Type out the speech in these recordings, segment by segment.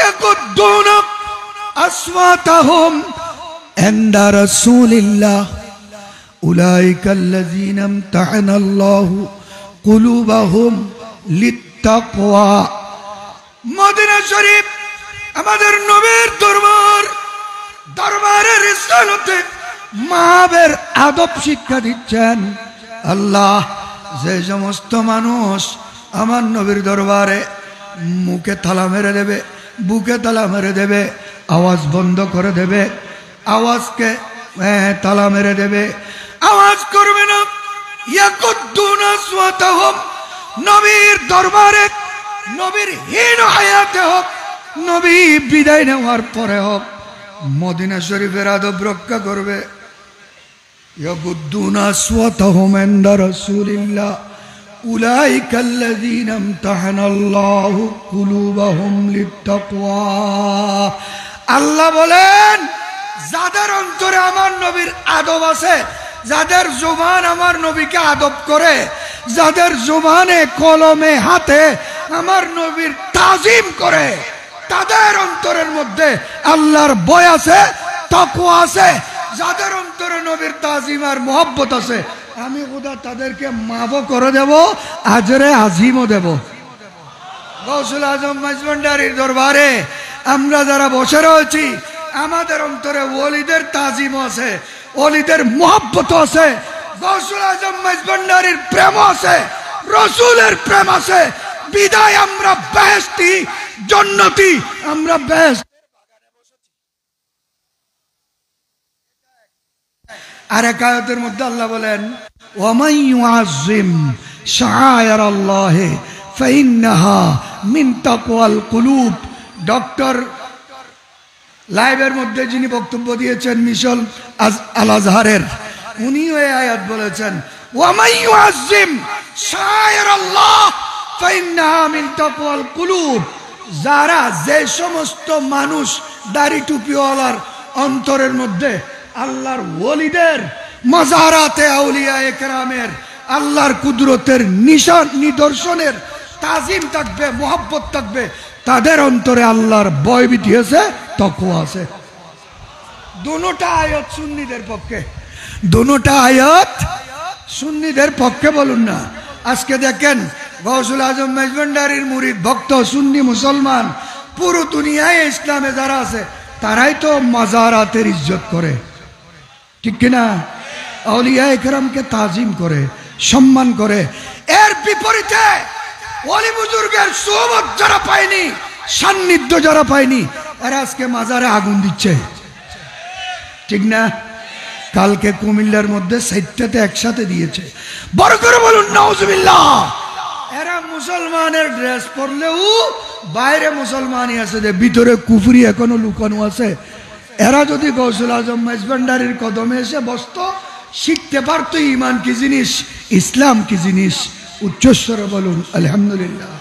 ইয়াকুদ্দুনা আসওয়াতাহুম ইনদা রাসূলিল্লাহ উলাইকাল্লাযীনা ইমতাহানাল্লাহু কুলুবাহুম লিত্তাকওয়া। Medina শরীফ আমাদের নবীর দরবারের রিসালাতে মাহবের আদব শিক্ষা দিচ্ছেন। আল্লাহ যে সমস্ত মানুষ আমার নবীর দরবারে মুখে তালা মেরে দেবে, বুকে তালা মেরে দেবে, আওয়াজ বন্ধ করে দেবে, আওয়াজকে তালা মেরে দেবে, আওয়াজ করবে না, ইয়াকুদ্দুনা আসওয়াতাহুম, নবীর দরবারে নবীর হীন হায়াতে হোক, নবী বিদায় নেওয়ার পরে হোক, মদিনা শরীফের আদব রক্ষা করবে। ইয়াকুদ্দুনা আসওয়াতাহুম ইনদা রাসূলিল্লাহ উলাইকাল্লাযীনা ইমতাহানাল্লাহু কুলুবাহুম লিত্তাকওয়া। আল্লাহ বলেন, যাদের অন্তরে আমার নবীর আদব আছে, যাদের জবান আমার নবীকে আদব করে, যাদের জবানে কলমে হাতে আমার নবীর তাজিম করে, তাদের অন্তরের মধ্যে আল্লাহর ভয় আছে, তাকওয়া আছে। যাদের অন্তরে নবীর তাজিম আর মোহব্বত আছে, আমি খোদা তাদেরকে মাফও করে দেব, আজরে আজিমও দেব। গৌসুল আজম মাইজভান্ডারীর দরবারে আমরা যারা বসে রয়েছি, আমাদের অন্তরে ওলিদের তাজিম আছে, ওলিদের মোহব্বত আছে, গৌসুল আজম মাইজভান্ডারীর প্রেম আছে, রসুলের প্রেম আছে। বিদায় আমরা বেহেশতি, জান্নাতি, আমরা বেহেশত। আর এক আয়াতের মধ্যে আল্লাহ বলেন, ওয়ামান ইউআযযিম শাআইরাল্লাহি ফাইন্নাহা মিন তাকওয়াল কুলুব। ডক্টর লাইভের মধ্যে যিনি বক্তব্য দিয়েছেন মিশন আল আজহারের, উনিও এই আয়াত বলেছেন, ওয়ামান ইউআযযিম শাআইরাল্লাহ ফাইন্নাহা মিন তাকওয়াল কুলুব। যারা, যে সমস্ত মানুষ দাড়ি টুপিওয়ালার অন্তরের মধ্যে আল্লাহর ওলিদের, মাজারাতে আউলিয়া একরামের আল্লাহর কুদরতের নিশান, নিদর্শনের তাজিম থাকবে, মোহাব্বত থাকবে, তাদের অন্তরে আল্লাহর ভয়ভীতি আছে, তাকওয়া আছে। দুটোটা আয়াত সুন্নিদের পক্ষে, দুটোটা আয়াত সুন্নিদের পক্ষে, বলুন না। আজকে দেখেন, গৌসুল আজম মেজভান্ডারীর মুরিদ ভক্ত সুন্নি মুসলমান পুরো দুনিয়ায় ইসলামে যারা আছে, তারাই তো মাজারাতের ইজ্জত করে, ঠিক কিনা? আউলিয়া একরামকে তাজিম করে, সম্মান করে। এর বিপরীতে ওলি বুজুর্গের সোহবত যারা পায়নি, সান্নিধ্য যারা পায়নি, এরা আজকে মাজারে আগুন দিচ্ছে, ঠিক না? কালকে কুমিল্লার মধ্যে 60টাতে একসাথে দিয়েছে, বড় করে বলুন নাউজুবিল্লাহ। এরা মুসলমানের ড্রেস পরলেও বাইরে মুসলমানই আছে, ভিতরে কুফরি এখনো লুকানো আছে। এরা যদি গৌসুল আজম মেজভান্ডারীর কদমে এসে বসতো, শিখতে পারতো ইমান কি জিনিস, ইসলাম কি জিনিস। উচ্চস্বরে বলুন আলহামদুলিল্লাহ।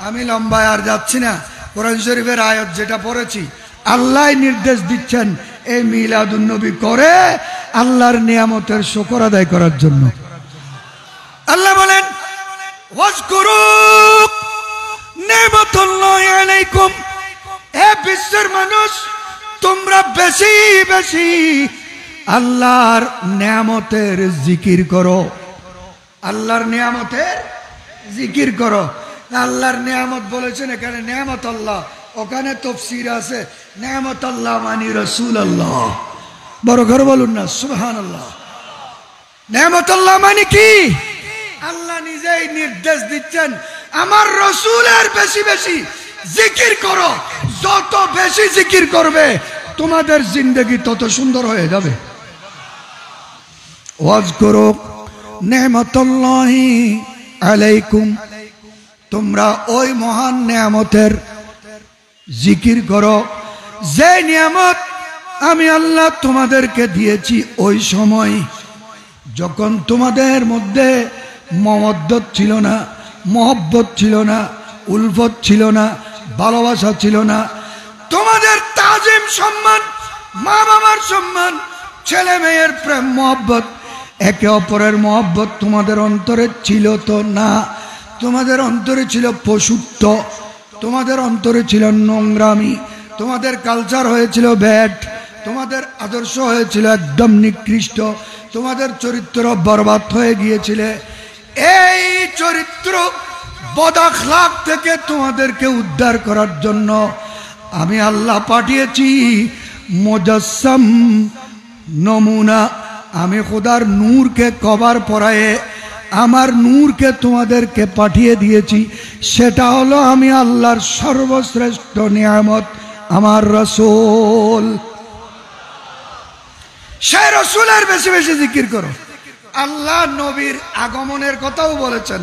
আমি লম্বায় আর যাচ্ছি না। কোরআন শরীফের আয়াত যেটা পড়েছি, আল্লাহ নির্দেশ দিচ্ছেন এই মিলাদুন নবী করে আল্লাহর নিয়ামতের শুকর আদায় করার জন্য। আল্লাহ বলেন, ওয়াজকুরু নি'মাতাল্লাহি আলাইকুম। এ বিশ্বের মানুষ, তোমরা বেশি বেশি আল্লাহর নিয়ামতের জিকির করো, আল্লাহর নিয়ামতের জিকির করো। আল্লাহর নিয়ামত বলেছেন এখানে নিয়ামত আল্লাহ, ওখানে তাফসীর আছে নিয়ামত আল্লাহ মানে রাসূলুল্লাহ। বড় ঘর বলুন না সুবহানাল্লাহ। নিয়ামত আল্লাহ মানে কি? আল্লাহ নিজেই নির্দেশ দিচ্ছেন, আমার রাসূলের বেশি বেশি জিকির করো। যত বেশি জিকির করবে, তোমাদের জিন্দেগি তত সুন্দর হয়ে যাবে। ওয়াজকুরু নি'মাতাল্লাহি আলাইকুম, তোমরা ওই মহান নিয়ামতের জিকির করো যে নিয়ামত আমি আল্লাহ তোমাদেরকে দিয়েছি ওই সময় যখন তোমাদের মধ্যে মমদ্দত ছিল না, মহব্বত ছিল না, উলফত ছিল না, ভালোবাসা ছিল না। তোমাদের তাজিম, সম্মান, মা বাবার সম্মান, ছেলে মেয়ের প্রেম, মহব্বত, একে অপরের মহব্বত তোমাদের অন্তরে ছিল তো না। তোমাদের অন্তরে ছিল পশুত্ব, তোমাদের অন্তরে ছিল নোংরামি, তোমাদের কালচার হয়েছিল ব্যাড, তোমাদের আদর্শ হয়েছিল একদম নিকৃষ্ট, তোমাদের চরিত্র বরবাদ হয়ে গিয়েছিল। এই চরিত্র বদাখলাক থেকে তোমাদেরকে উদ্ধার করার জন্য আমি আল্লাহ পাঠিয়েছি মুজাসসাম নমুনা। আমি খোদার নূরকে কভার পরায়ে আমার নূরকে তোমাদেরকে পাঠিয়ে দিয়েছি। সেটা হলো আমি আল্লাহর সর্বশ্রেষ্ঠ নিয়ামত আমার রাসূল। সেই রাসূলের বেশি বেশি জিকির করো। আল্লাহ নবীর আগমনের কথাও বলেছেন,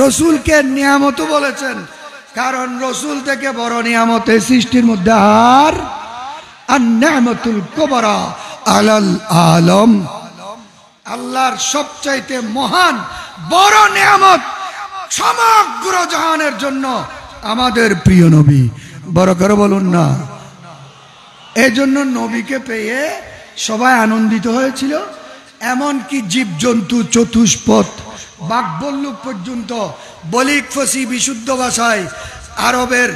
রসুলকে নিয়ামতও বলেছেন, কারণ রসুল থেকে বড় নিয়ামত এই সৃষ্টির মধ্যে আর নিয়ামতুল কুবরা আলাল আলম। আল্লাহর সবচাইতে মহান বড় নিয়ামত সমগ্র জাহানের জন্য আমাদের প্রিয় নবী। বড় করে বলুন না। এই জন্য নবীকে পেয়ে সবাই আনন্দিত হয়েছিল। এমনকি জীবজন্তু চতুষ্পদ বাঘবল্লুক পর্যন্ত বলিক ফসি বিশুদ্ধ ভাষায় আরবের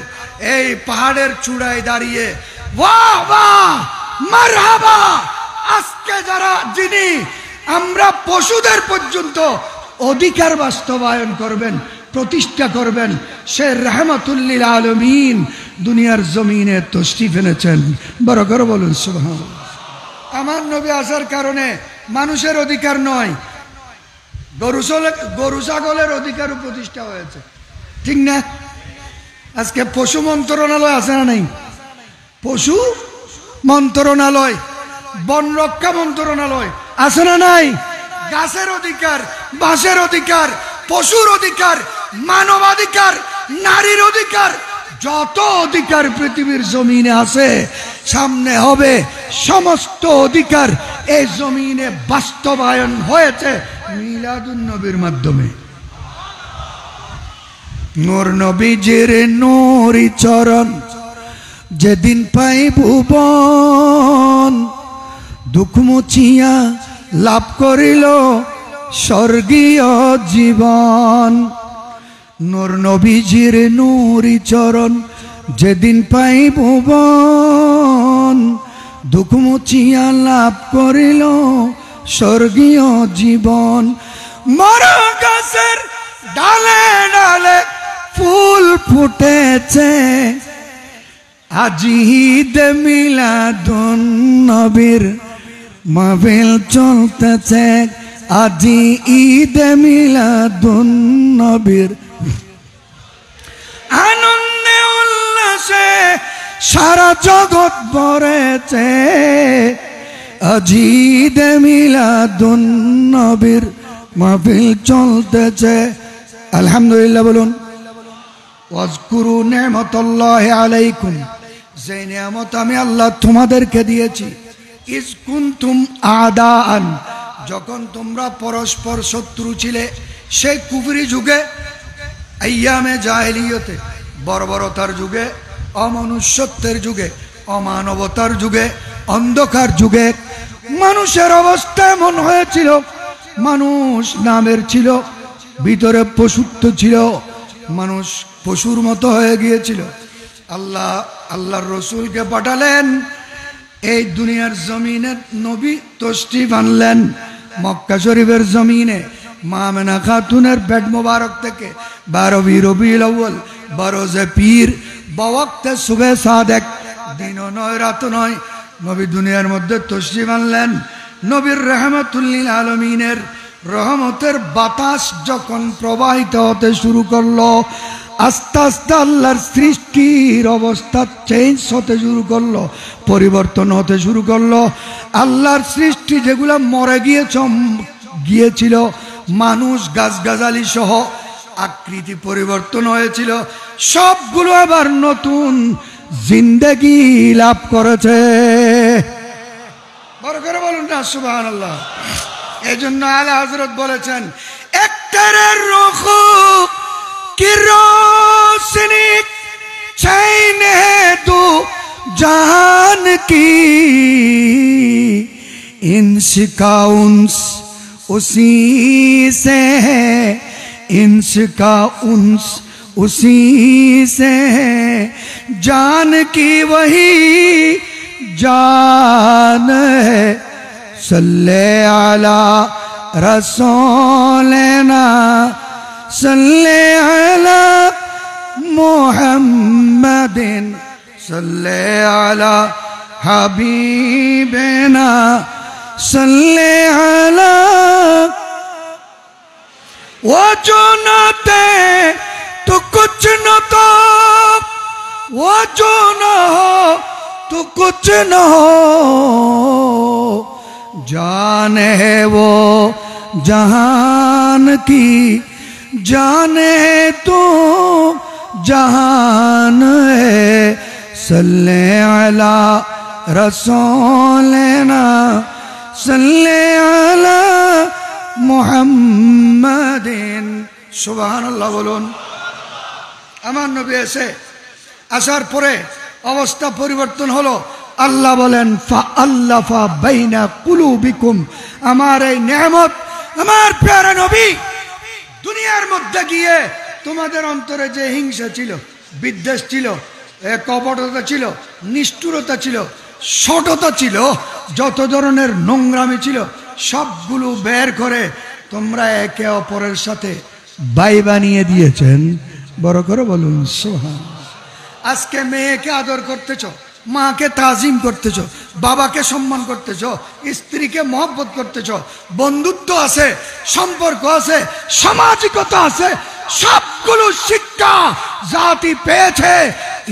এই পাহাড়ের চূড়ায় দাঁড়িয়ে বাহ বাহ মারহাবা, আজকে যারা যিনি আমরা পশুদের পর্যন্ত অধিকার বাস্তবায়ন করবেন, প্রতিষ্ঠা করবেন, সে রাহমাতুল লিল আলামিন দুনিয়ার জমিনে তশরিফ এনেছেন। বড় করে বলুন সুবহানাল্লাহ। আমার নবী আসার কারণে মানুষের অধিকার নয়, গরু ছাগলের অধিকারও প্রতিষ্ঠা হয়েছে, ঠিক না? আজকে পশু মন্ত্রণালয় আছে না নাই? পশু মন্ত্রণালয়, বন রক্ষা মন্ত্রণালয় আছে না নাই? গাছের অধিকার, বাঁশের অধিকার, পশুর অধিকার, মানবাধিকার, নারীর অধিকার, যত অধিকার পৃথিবীর জমিনে আছে সামনে হবে সমস্ত অধিকার এই জমিনে বাস্তবায়ন হয়েছে মিলাদুন নবীর মাধ্যমে। নূর নবীজির নূরি চরণ যেদিন পাই ভুবন, দুঃখ মুছিয়া লাভ করিল স্বর্গীয় জীবন। নূর নবীজির নূরি চরণ যেদিন পাই ভুবন, দুঃখ মুছিয়া লাভ করিল স্বর্গীয় জীবন। মরা গাছের ডালে ডালে ফুল ফুটেছে, আজি ঈদ মিলাদুন নবীর মাহফিল চলতেছে, আজি ঈদ মিলাদুন নবীর আনন্দে উল্লাসে সারা জগৎ ভরেছে, আজি ঈদ মিলাদুন নবীর মাহফিল চলতেছে। আলহামদুলিল্লাহ বলুন। ওয়াজকুরু নি'মাতাল্লাহি আলাইকুম, যে নিয়ামত আমি আল্লাহ তোমাদেরকে দিয়েছি। ইজ কুনতুম আদাআন, যখন তোমরা পরস্পর শত্রু ছিলে সেই কুফরি যুগে, আইয়ামে জাহেলিয়তে বর্বরতার যুগে, অমনুষ্যত্বের যুগে, অমানবতার যুগে, অন্ধকার যুগে মানুষের অবস্থা এমন হয়েছিল, মানুষ নামের ছিল, ভিতরে পশুত্ব ছিল, মানুষ পশুর মতো হয়ে গিয়েছিল। আল্লাহর রসুলকে পাঠালেন, এই দুনিয়ার জমিনে নবী তশরিফ আনলেন মক্কা শরীফের জমিনে। মা আমেনা খাতুনের পেট মোবারক থেকে 12 রবিউল আউয়াল, 12 পীর, বওয়াক্তে সুবে সাদেক, দিনও নয় রাত নয়, নবী দুনিয়ার মধ্যে তশরিফ আনলেন। নবীর রাহমাতুল লিল আলামিনের রহমতের বাতাস যখন প্রবাহিত হতে শুরু করলো, আস্তে আস্তে আল্লাহর সৃষ্টির অবস্থা চেঞ্জ হতে শুরু করলো, পরিবর্তন হতে শুরু করলো। আল্লাহর সৃষ্টি যেগুলো মরে গিয়েছিল, মানুষ গাছগাছালি সহ আকৃতি পরিবর্তন হয়েছিল, সবগুলো আবার নতুন জিন্দেগি লাভ করেছে। বড় করে বলুন না সুবহানাল্লাহ। এই জন্য আলা হযরত বলেছেন, একতারে রুখ কি রোশনি চাইনে দু জাহান কি, ইনস কা উনস উसी से है, इंस का उन्स उसी से जान की वही जान है सल्ले अला रसूलना सल्ले अला मुहम्मदिन सल्ले अला हबीबना सल्ले अला वो जो न थे तो कुछ न तो वो जो न हो तो कुछ न हो जान है वो जहान की जाने तो जहान है सल्ले अला रसूलना सल्ले अला मुहम्मदिन सुबहानाल्लाह बोलुन আমার নবী এসে আসার পরে অবস্থা পরিবর্তন হলো আল্লাহ বলেন ফাআল্লাফা বাইনা কুলুবিকুম আমার এই নিয়ামত আমার প্রিয় নবী দুনিয়ার মধ্যে গিয়ে তোমাদের অন্তরে যে হিংসা ছিল বিদ্বেষ ছিল কপটতা ছিল নিষ্ঠুরতা ছিল শঠতা ছিল যত ধরনের নোংরামি ছিল সবগুলো বের করে তোমরা একে অপরের সাথে ভাই বানিয়ে দিয়েছেন বড় করে বলুন সুবহানাল্লাহ আজকে মেয়েকে আদর করতেছো মাকে তাজিম করতেছো বাবাকে সম্মান করতেছো স্ত্রীকে মহব্বত করতেছো বন্ধুত্ব আছে সম্পর্ক আছে সামাজিকতা আছে সবগুলো শিক্ষা জাতি পেয়েছে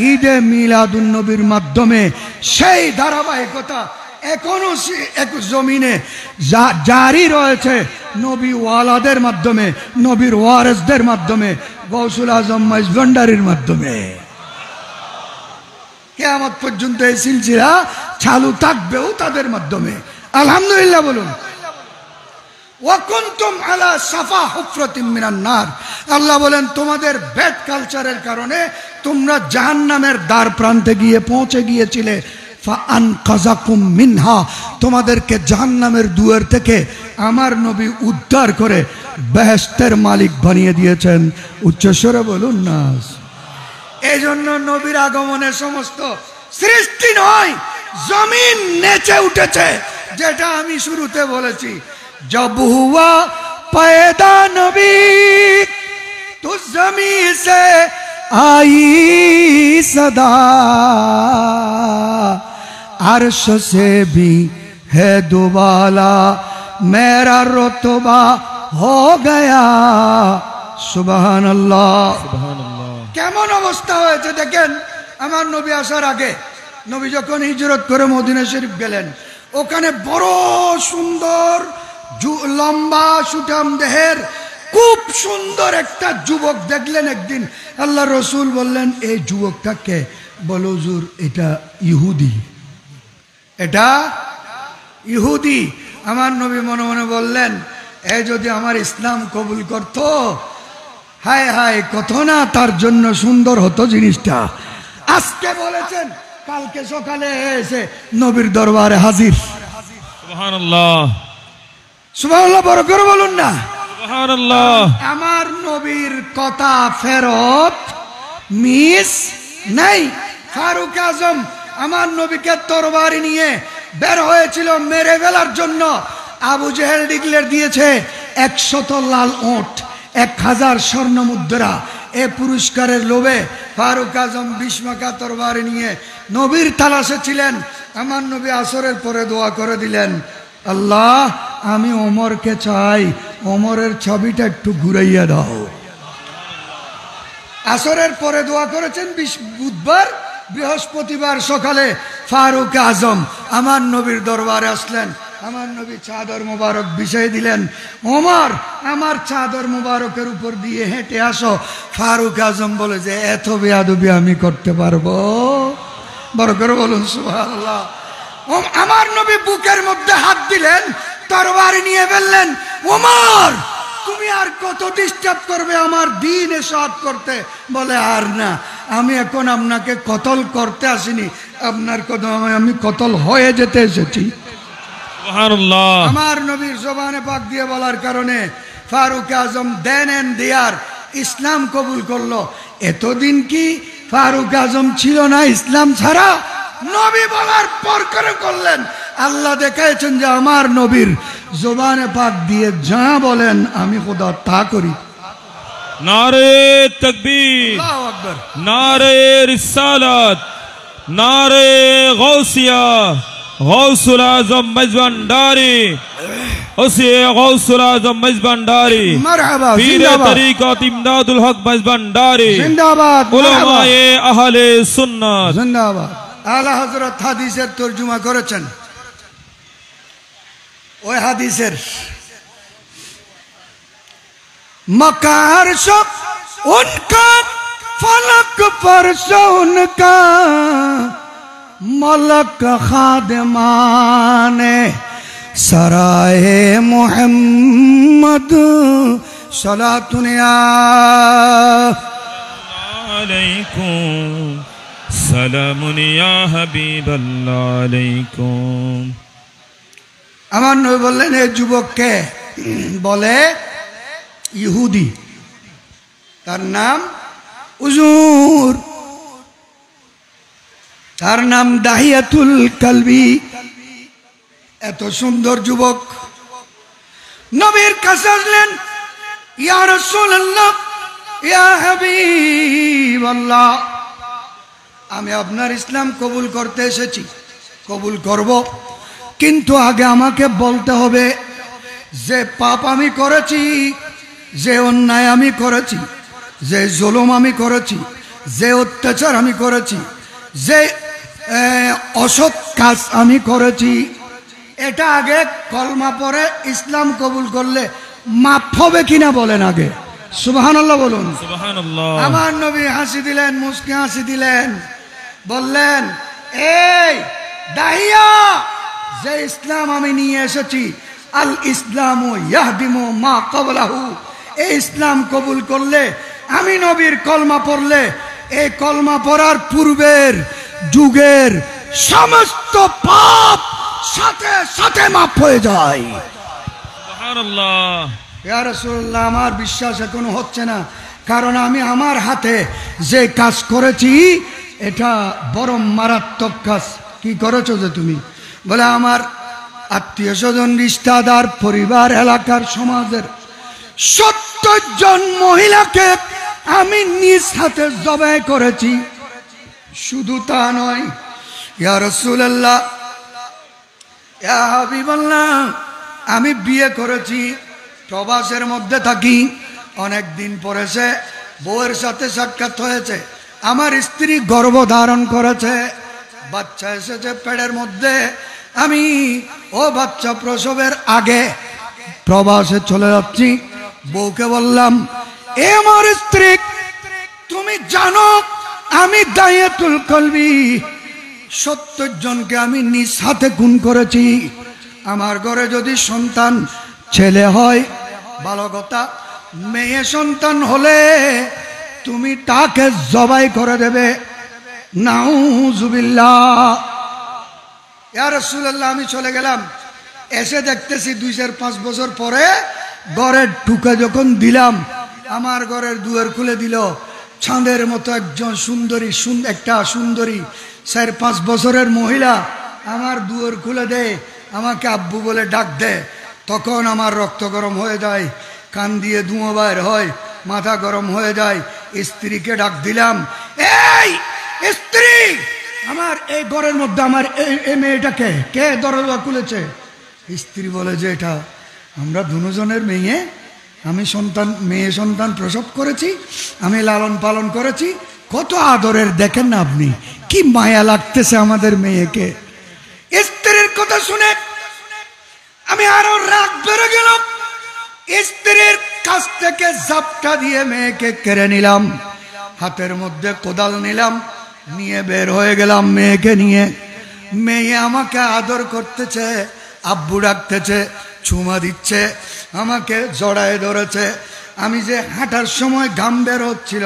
ঈদে মিলাদুন নবীর মাধ্যমে সেই ধারাবাহিকতা এখনো এক জমিনে জারি রয়েছে নবী ওয়ালাদের মাধ্যমে নবীর ওয়ারিসদের মাধ্যমে গৌসুল আজম মাইজভান্ডারির মাধ্যমে কিয়ামত পর্যন্ত এই সিলসিলা চালু থাকবেও তাদের মাধ্যমে আলহামদুলিল্লাহ বলুন ওয়া কুনতুম আলা সাফা হুফরাতিম মিনান নার আল্লাহ বলেন তোমাদের ব্যাড কালচারের কারণে তোমরা জাহান্নামের দ্বার প্রান্তে গিয়ে পৌঁছে গিয়েছিলে ফাআনকাযাকুম মিনহা তোমাদেরকে জাহান্নামের দুয়ার থেকে আমার নবী উদ্ধার করে বেহেশতের মালিক বানিয়ে দিয়েছেন উচ্চস্বরে বলুন না এই জন্য নবীর আগমনের সমস্ত সৃষ্টি নয় জমিন নেচে উঠেছে যেটা আমি শুরুতে বলেছি जब हुआ पैदा नबी तो ज़मीन से आई सदा अर्श से भी है दुबाला मेरा रुतबा हो गया सुबहान अल्लाह কেমন অবস্থা হয়েছে দেখেন আমার নবী আসার আগে নবী যখন হিজরত করে মদিনা শরীফ গেলেন ওখানে বড় সুন্দর লম্বা সুঠাম দেহের খুব সুন্দর একটা যুবক দেখলেন একদিন আল্লাহ রসুল বললেন এই যুবকটাকে বলো হুজুর এটা ইহুদি এটা ইহুদি আমার নবী মনে মনে বললেন এই যদি আমার ইসলাম কবুল করত হায় হায় কত না তার জন্য সুন্দর হতো জিনিসটা আজকে বলেছেন কালকে সকালে এসে নবীর দরবারে হাজির সুবহানাল্লাহ সুবহানাল্লাহ বড় করে বলুন না সুবহানাল্লাহ আমার নবীর কথা ফেরত মিস নাই ফারুক আজম আমার নবীকে তরবারি নিয়ে বের হয়েছিল মেরে ফেলার জন্য আবু জেহেল ডিক্লেয়ার দিয়েছে 100 লাল ওট 1000 স্বর্ণ মুদ্রা এ পুরস্কারের লোভে ফারুক আজম বিস্মাকা তরবারি নিয়ে নবীর তালাশে ছিলেন আমার নবী আসরের পরে দোয়া করে দিলেন আল্লাহ আমি ওমরকে চাই ওমরের ছবিটা একটু ঘুরাইয়া দাও আসরের পরে দোয়া করেছেন বুধবার বৃহস্পতিবার সকালে ফারুক আজম আমার নবীর দরবারে আসলেন আমার নবী চাদর মোবারক বিছিয়ে দিলেন ওমর আমার চাদর মোবারকের উপর দিয়ে হেঁটে আসো ফারুক আজম বলে যে এত বেয়াদবি আমি করতে পারবো বড় করে বলুন সুবহানাল্লাহ আমার নবী বুকের মধ্যে হাত দিলেন তরবারি নিয়ে বললেন ওমর তুমি আর কত ডিস্টার্ব করবে আমার দ্বীন ইসহাত করতে বলে আর না আমি এখন আপনাকে কতল করতে আসিনি আপনার কদমে আমি কতল হয়ে যেতে এসেছি সুবহানাল্লাহ আমার নবীর জবানে পাক দিয়ে বলার কারণে ফারুক আজম দেন এন্ড দেয়ার ইসলাম কবুল করলো এতদিন কি ফারুক আজম ছিল না ইসলাম ছাড়া? নবী বলার পর করে করলেন। আল্লাহ দেখাইছেন যে আমার নবীর জবানে পাক দিয়ে যা বলেন আমি খোদা তা করি। নারে তাকবীর, আল্লাহু আকবার, নারে রিসালাত, নারে গাউসিয়া, গাউসুল আজম মেজবান্ডারি, ওসি গাউসুল আজম মেজবান্ডারি, মারহাবা, পীর জিন্দাবাদ, তরিকত ইমদাদুল হক মেজবান্ডারি, জিন্দাবাদ, উলামায়ে আহলে সুন্নাত জিন্দাবাদ। আলা হযরত হাদিসের তরজমা করেছেন। ওই হাদিসের मकार शब उनका फलक फर्श उनका मलक खादमाने सराए मोहम्मद सलातुनिया अलैकुम सलामुनिया हबीबल्लाह अलैकुम। আমার নবী বললেন এই যুবককে বলে ইহুদি, তার নাম উজুর, তার নাম দাহিয়াতুল কালবি। এত সুন্দর যুবক নবীর কাছে আসলেন, ইয়া রাসূলুল্লাহ, ইয়া হাবিবাল্লাহ, আমি আপনার ইসলাম কবুল করতে এসেছি, কবুল করব, কিন্তু আগে আমাকে বলতে হবে যে পাপ আমি করেছি, যে অন্যায় আমি করেছি, যে জুলুম আমি করেছি, যে অত্যাচার আমি করেছি, যে অসৎ কাজ আমি করেছি, এটা আগে কলমা পড়ে ইসলাম কবুল করলে মাফ হবে কিনা বলেন আগে। সুবহানাল্লাহ বলুন। সুবহানাল্লাহ। আমার নবী হাসি দিলেন, মুস্কি হাসি দিলেন, বললেন এই দাহিয়া, যে ইসলাম আমি নিয়ে এসেছি, আল ইসলামু ইয়াহদিমু মা ক্বাবলাহু, এই ইসলাম কবুল করলে, আমি নবীর কলমা পড়লে, এই কলমা পড়ার পূর্বের যুগের সমস্ত পাপ সাথে সাথে মাফ হয়ে যায়। সুবহানাল্লাহ। ইয়া রাসূলুল্লাহ, আমার বিশ্বাস এখনো হচ্ছে না, কারণ আমি আমার হাতে যে কাজ করেছি এটা বড় মারাত্মক কাজ। কি করেছো যে তুমি? বলে আমার আত্মীয় স্বজন, রিশতাদার, পরিবার, এলাকার, সমাজের 70 জন মহিলাকে আমি নিজ হাতে জবাই করেছি। শুধু তা নয়, ইয়া রাসূলুল্লাহ, ইয়া হাবিবাল্লাহ, আমি বিয়ে করেছি, প্রবাসের মধ্যে থাকি, অনেক দিন পরেছে, বউয়ের সাথে সাক্ষাৎ হয়েছে, আমার স্ত্রী গর্ভধারণ করেছে, বাচ্চা এসেছে পেটের মধ্যে, আমি ও বাচ্চা প্রসবের আগে প্রবাসে চলে যাচ্ছি। বউকে বললাম, এ আমার স্ত্রী, তুমি জানো আমি দাহিয়াতুল কালবি 70 জনকে আমি নিজ হাতে খুন করেছি। আমার ঘরে যদি সন্তান ছেলে হয় ভালো কথা, মেয়ে সন্তান হলে তুমি তাকে জবাই করে দেবে। নাউজুবিল্লাহ। ইয়া রাসূলুল্লাহ, আমি চলে গেলাম, এসে দেখতেছি 2-5 বছর পরে ঘরের ঢুকে যখন দিলাম, আমার ঘরের দুয়ার খুলে দিল চাঁদের মতো একজন সুন্দরী, একটা সুন্দরী 4-5 বছরের মহিলা আমার দুয়ার খুলে দেয়, আমাকে আব্বু বলে ডাক দেয়। তখন আমার রক্ত গরম হয়ে যায়, কান দিয়ে ধোঁয়া বের হয়, মাথা গরম হয়ে যায়। স্ত্রীকে ডাক দিলাম, এই স্ত্রী, আমার এই ঘরের মধ্যে আমার এই মেয়েটাকে কে দরজা খুলেছে? স্ত্রী বলে যে এটা আমরা দুজনের মেয়ে, আমি মেয়ে সন্তান প্রসব করেছি, আমি লালন পালন করেছি, কত আদরের, দেখেন না আপনি কি মায়া লাগতেছে আমাদের মেয়েকে। স্ত্রীর কথা শুনে আমি আরো রাগ বেড়ে গেল। স্ত্রীর কাছ থেকে জাপটা দিয়ে মেয়েকে কেড়ে নিলাম, হাতের মধ্যে কোদাল নিলাম, নিয়ে বের হয়ে গেলাম মেয়েকে নিয়ে। মেয়ে আমাকে আদর করতেছে, আব্বু ডাকতেছে, চুমা দিচ্ছে, আমাকে জড়ায় ধরেছে। আমি যে হাঁটার সময় ঘাম বের হচ্ছিল,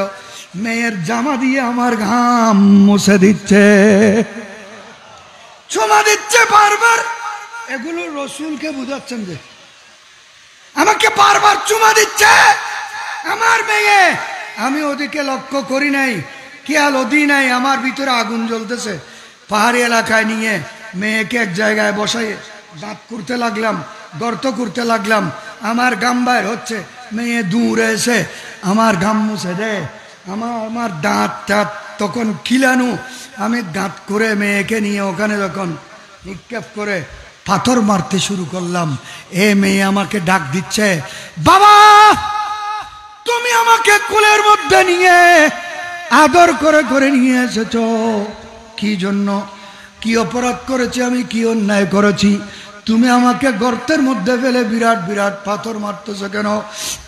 মেয়ের জামা দিয়ে আমার ঘাম মুছে দিচ্ছে, চুমা দিচ্ছে বারবার। এগুলো রসুলকে বুঝাচ্ছেন যে আমাকে বারবার চুমা দিচ্ছে। আমার মেয়ে আমি ওদিকে লক্ষ্য করি নাই, খেয়াল ওদি নাই, আমার ভিতরে আগুন জ্বলতেছে। পাহাড়ি এলাকায় নিয়ে মেয়েকে এক জায়গায় বসাই দাঁত করতে লাগলাম, গর্ত করতে লাগলাম, আমার গাম বাইর হচ্ছে। মেয়ে দূরে এসে আমার গাম মুছে দে, আমার দাঁত টাত তখন খিলানো। আমি দাঁত করে মেয়েকে নিয়ে ওখানে যখন নিক্ষেপ করে পাথর মারতে শুরু করলাম, এ মেয়ে আমাকে ডাক দিচ্ছে, বাবা তুমি আমাকে কোলের মধ্যে নিয়ে আদর করে করে নিয়ে এসেছ, কি জন্য? কি অপরাধ করেছি আমি, কি অন্যায় করেছি? তুমি আমাকে গর্তের মধ্যে ফেলে বিরাট বিরাট পাথর মারতেছো কেন?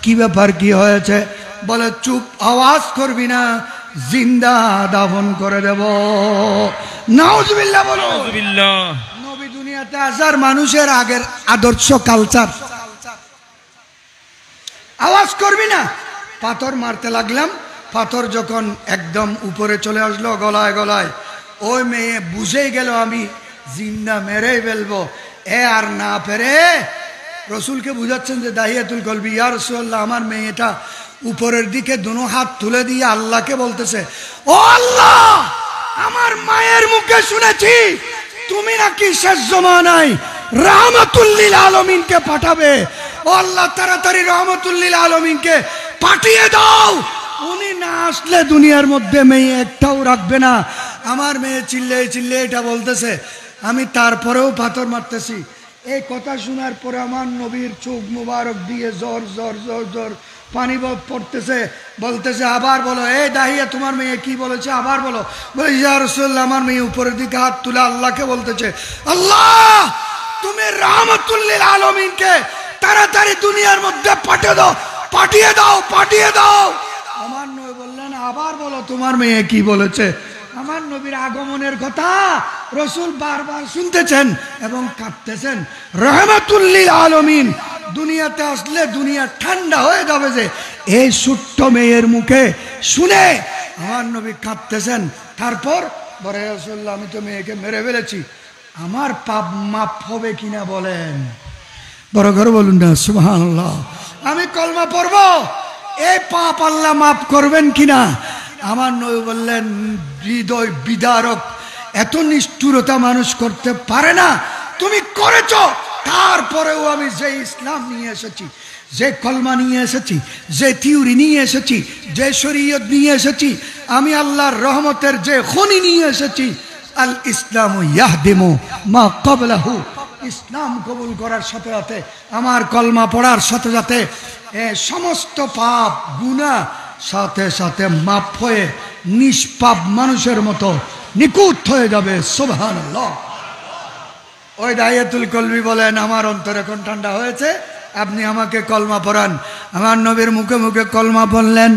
কি ব্যাপার, কি হয়েছে? বলে চুপ, আওয়াজ করবি না, জিন্দা দাফন করে দেব। নাউজুবিল্লাহ বলো। নবী দুনিয়াতে আসার মানুষের আগের আদর্শ কালচার। আওয়াজ করবি না। পাথর মারতে লাগলাম। পাথর যখন একদম উপরে চলে আসলো গলায় গলায়, ওই মেয়ে বুঝেই গেল আমি জিন্দা মেরেই ফেলবো। এ আর না পেরে রসুলকে বুঝাচ্ছেন যে দাহিয়াতুল কলবি, ইয়া রাসূলুল্লাহ, আমার মেয়েটা উপরের দিকে দুনো হাত তুলে দিয়ে আল্লাহকে বলতেছে, ও আল্লাহ, আমার মায়ের মুখে শুনেছি তুমি নাকি শেষ জমানায় রাহমাতুল লিল আলামিনকে পাঠাবে। ও আল্লাহ, তাড়াতাড়ি রাহমাতুল লিল আলামিনকে পাঠিয়ে দাও। উনি না আসলে দুনিয়ার মধ্যে মেয়ে একটাও রাখবে না। আমার মেয়ে চিল্লে চিল্লে এটা বলতেছে, আমি তারপরেও পাথর মারতেছি। এই কথা শোনার পরে আমার নবীর চোখ মুবারক দিয়ে জোর জোর জোর জোর পানি পড়তেছে। বলতেছে, আবার বলো, এই দাহিয়া তোমার মেয়ে কি বলেছে, আবার বলো। বলে, ইয়া রাসূলুল্লাহ, আমার মেয়ে উপরের দিকে হাত তুলে আল্লাহকে বলতেছে, আল্লাহ তুমি রাহমাতুল লিল আলামিনকে তাড়াতাড়ি দুনিয়ার মধ্যে পাঠিয়ে দাও, পাঠিয়ে দাও, পাঠিয়ে দাও। আমার নবী বললেন, আবার বলো তোমার মেয়ে কি বলেছে। আমার নবীর আগমনের কথা রসুল বারবার শুনতেছেন এবং কাঁদতেছেন। রাহমাতুল লিল আলামিন দুনিয়াতে আসলে দুনিয়া ঠান্ডা হয়ে যাবে যে এই ছোট্ট মেয়ের মুখে শুনে আমার নবী কাঁদতেছেন। তারপর বলে, রাসূলুল্লাহ, আমি তো মেয়েকে মেরে ফেলেছি, আমার পাপ মাফ হবে কিনা বলেন। বড় করে বলুন না সুবহানাল্লাহ। আমি কলমা পড়ব, এই পাপ আল্লাহ মাফ করবেন কিনা? আমার নবী বললেন, হৃদয় বিদারক, এত নিষ্ঠুরতা মানুষ করতে পারে না। তুমি করেছো, তারপরেও আমি যে ইসলাম নিয়ে এসেছি, যে কলমা নিয়ে এসেছি, যে থিওরি নিয়ে এসেছি, যে শরীয়ত নিয়ে এসেছি, আমি আল্লাহর রহমতের যে খনি নিয়ে এসেছি, আল ইসলাম ইয়াহদিমু মা ক্বাবলাহু, ইসলাম কবুল করার সাথে সাথে, আমার কলমা পড়ার সাথে সাথে সমস্ত পাপ গুনাহ সাথে সাথে মাফ হয়ে নিষ্পাপ মানুষের মতো নিকুত হয়ে যাবে। সুবহানাল্লাহ। ওই দাহিয়াতুল কলবি বলেন, আমার অন্তর এখন ঠান্ডা হয়েছে, আপনি আমাকে কলমা পড়ান। আমার নবীর মুখে মুখে কলমা পড়লেন।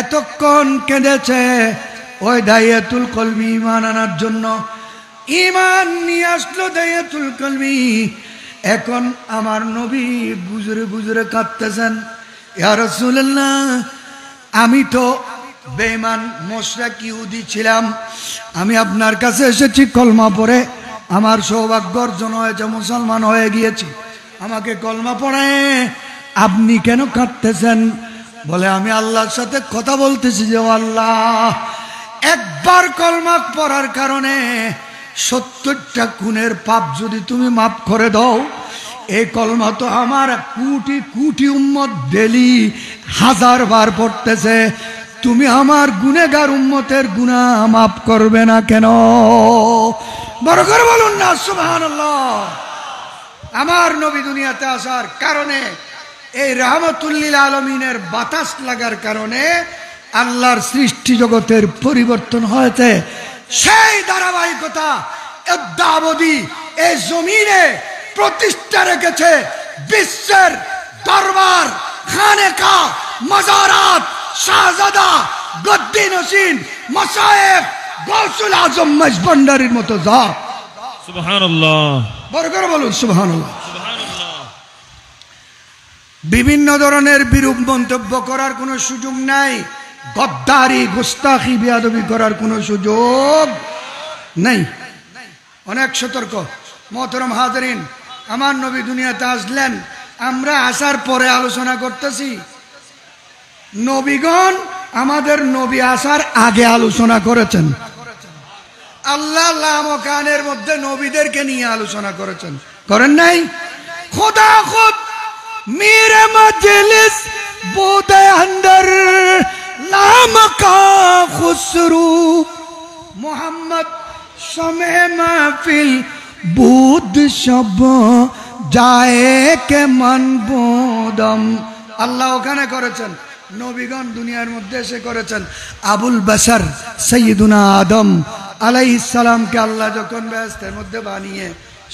এতক্ষণ কেঁদেছে ওই দাহিয়াতুল কলবি ঈমান আনার জন্য। ঈমান নিয়ে আসলো দাহিয়াতুল কলবি। এখন আমার নবী বুজরে বুজরে কাঁদতেছেন, ইয়া রাসূলুল্লাহ, আমি তো বেঈমান মুশরিক ইহুদি ছিলাম, আমি আপনার কাছে এসেছি কলমা পড়ে, আমার সৌভাগ্য অর্জন হয়েছে, মুসলমান হয়ে গিয়েছি, আমাকে কলমা পড়ায়। আপনি কেন কাঁদতেছেন? বলে, আমি আল্লাহর সাথে কথা বলতেছি যে আল্লাহ, একবার কলমা পড়ার কারণে 70টা খুনের পাপ যদি তুমি মাফ করে দাও, এই কলমা তো আমার কোটি কোটি উম্মত ডেলি 1000 বার পড়তেছে, তুমি আমার গুনেগার উম্মতের গুনাহ মাফ করবে না কেন? বড় করে বলুন না সুবহানাল্লাহ। আমার নবী দুনিয়াতে আসার কারণে, এই রাহমাতুল লিল আলামিনের বাতাস লাগার কারণে আল্লাহর সৃষ্টি জগতের পরিবর্তন হয়েছে। সেই ধারাবাহিকতা অদ্যাবধি এই জমিনে প্রতিষ্ঠা রেখেছে বিশ্বের দরবার, খানেকা, মাজারাত, শাহজাদা, গদ্দি নসিন, মাশায়েখ, গাউসুল আজম মজবন্ডারির মতো জাত। সুবহানাল্লাহ। বড় করে বলুন সুবহানাল্লাহ। সুবহানাল্লাহ। বিভিন্ন ধরনের বিরূপ মন্তব্য করার কোনো সুযোগ নাই, গদ্দারি, গুস্তাখি, বেয়াদবি করার কোনো সুযোগ নেই। অনেক সতর্ক। মোহতরম হাজরিন, আমার নবী দুনিয়াতে আসলেন, আমরা আসার পরে আলোচনা করতেছি। নবীগণ আমাদের নবী আসার আগে আলোচনা করেছেন। আল্লাহ লামকানের মধ্যে নবীদেরকে নিয়ে আলোচনা করেছেন, করেন নাই? খোদা খুদ মেরে মজলিস বোদে অন্দর লামকা খুসরু মোহাম্মদ সমে মাহফিল বুদ সব যায় কে মন বোদম। আল্লাহ ওখানে করেছেন, নবীগণ দুনিয়ার মধ্যে এসে করেছেন। আবুল বাশার সৈয়দুনা আদম আলাইহিস সালামকে আল্লাহ যখন বেহেশতের মধ্যে বানিয়ে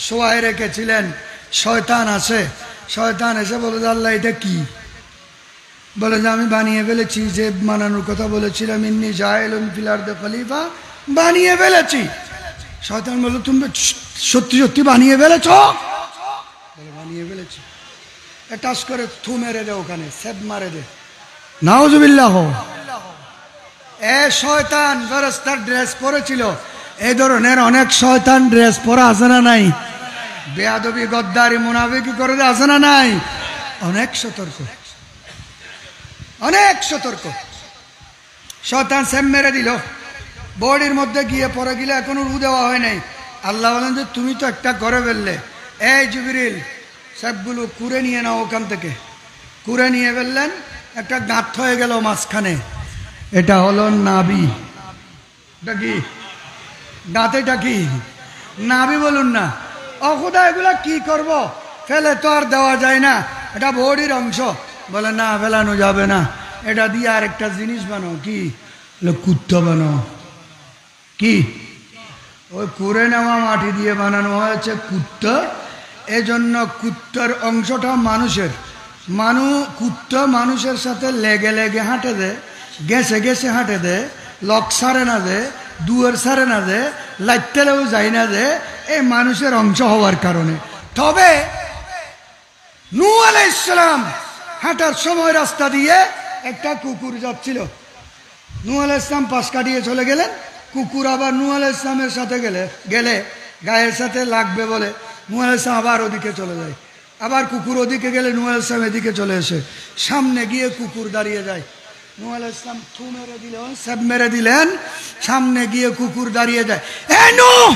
শোয়ায় রেখেছিলেন, শয়তান আসে, শয়তান এসে বলে যে আল্লাহ এটা কি? বলে যে আমি বানিয়ে ফেলেছি, যে বানানোর কথা বলেছিলাম ইন্নী জাইলুন ফিল আরদি খলিফা, বানিয়ে ফেলেছি। শয়তান বলল তুমি সত্যি সত্যি বানিয়ে ফেলেছ? বলে বানিয়ে ফেলেছি। টাচ করে থু মেরে দে, ওখানে সেদ মারে দে। নাউজুবিল্লাহ। এ শয়তান ফেরেশতার ড্রেস পরেছিল। এই ধরনের অনেক শয়তান ড্রেস পরা আছে না নাই? বেয়াদবি গদ্দারি মুনাফিকি করে আছে না নাই? অনেক সতর্ক, অনেক সতর্ক। শয়তান সেম মেরে দিল, বডির মধ্যে গিয়ে পরে গেলে এখনো রু দেওয়া হয় নাই। আল্লাহ বলেন যে তুমি তো একটা করে ফেললে, এই জিবরিল সবগুলো কুড়ে নিয়ে নাও ওখান থেকে। কুড়ে নিয়ে ফেললেন, একটা গাঁথ হয়ে গেল মাঝখানে। এটা হলো নাভি। এটা কি দাঁত? এটা কি নাভি? বলুন না। অখুদা এগুলা কি করব, ফেলে তো আর দেওয়া যায় না, এটা বডির অংশ। বলে না, ফেলানো যাবে না, এটা দিয়ে আর একটা জিনিস বানাও। কি? কুত্তা বানাও। কি? ওই কুড়ে নেওয়া মাটি দিয়ে বানানো হয়েছে কুত্তা। এজন্য কুত্তার অংশটা মানুষের। কুত্তা মানুষের সাথে লেগে লেগে হাঁটে দে, গেছে গেছে হাঁটে দে, লক সারে না দে, দুয়ার সারে না দে, লাইতেলেও যায় না দে, এই মানুষের অংশ হওয়ার কারণে। তবে নূহ আলাইহিস সালাম হাঁটার সময় রাস্তা দিয়ে একটা কুকুর যাচ্ছিল। নূহ আলাইহিস সালাম পাশ কাটিয়ে চলে গেলেন, কুকুর আবার নূহ আলাইহিস সালামের সাথে গেলে গায়ের সাথে লাগবে বলে নূহ আলাইহিস সালাম আবার ওদিকে চলে যায়। আবার কুকুর ওদিকে গেলে নূহ আলাইহিস সালাম এদিকে চলে এসে সামনে গিয়ে কুকুর দাঁড়িয়ে যায়। নূহ আলাইহিস সালাম থু মেরে দিলেন, সব মেরে দিলেন, সামনে গিয়ে কুকুর দাঁড়িয়ে যায়। এ নূহ,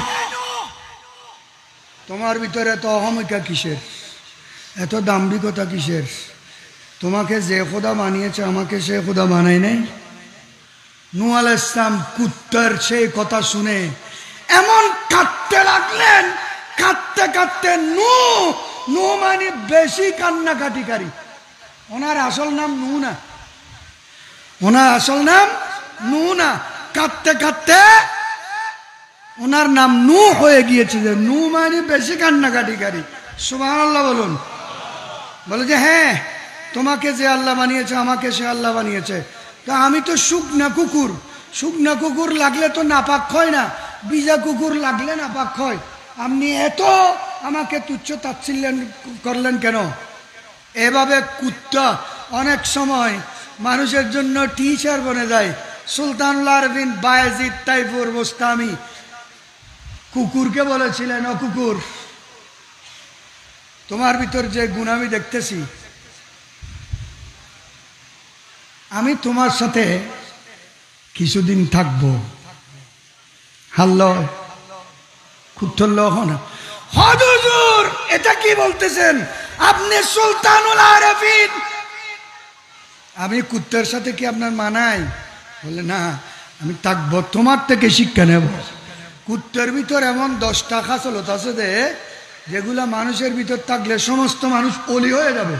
তোমার ভিতরে এত অহমিকা কিসের? এত দাম্ভিকতা কিসের? তোমাকে যে খোদা বানিয়েছে আমাকে সে খোদা বানায় নাই? নূহ আলাইহিস সালাম কুত্তার সেই কথা শুনে এমন কাঁদতে লাগলেন, কাঁদতে কাঁদতে নূহ মানে বেশি কান্নাকাটিকারী। ওনার আসল নাম নূহ না, ওনার আসল নাম নূহ না। কাঁদতে কাঁদতে ওনার নাম নূহ হয়ে গিয়েছে, যে নূহ মানে বেশি কান্নাকাটিকারী। সুবহানাল্লাহ বলুন। বলে যে হ্যাঁ, তোমাকে যে আল্লাহ বানিয়েছে আমাকে সে আল্লাহ বানিয়েছে। তা আমি তো শুকনা কুকুর, শুকনা কুকুর লাগলে তো নাপাক হয় না, বিজা কুকুর লাগলে নাপাক হয়। আপনি এত আমাকে তুচ্ছ তাচ্ছিল্য করলেন কেন? এভাবে কুত্তা অনেক সময় মানুষের জন্য টিচার বনে যায়। সুলতানুল আরবিন বায়েজিদ তাইফুর বোস্তামি কুকুরকে বলেছিলেন, ও কুকুর, তোমার ভিতর যে গুণ আমি দেখতেছি, আমি তোমার সাথে কিছুদিন থাকবো। হাল্লো কুত্তর লহ না। হুজুর এটা কি বলতেছেন আপনি? সুলতানুল আরবিন, আমি কুত্তার সাথে কি আপনার মানাই? বলে না, আমি থাকবো, তোমার থেকে শিক্ষা নেব। কুত্তার ভিতর এমন 10টা খাসলত আছে যেগুলা মানুষের ভিতর থাকলে সমস্ত মানুষ অলি হয়ে যাবে।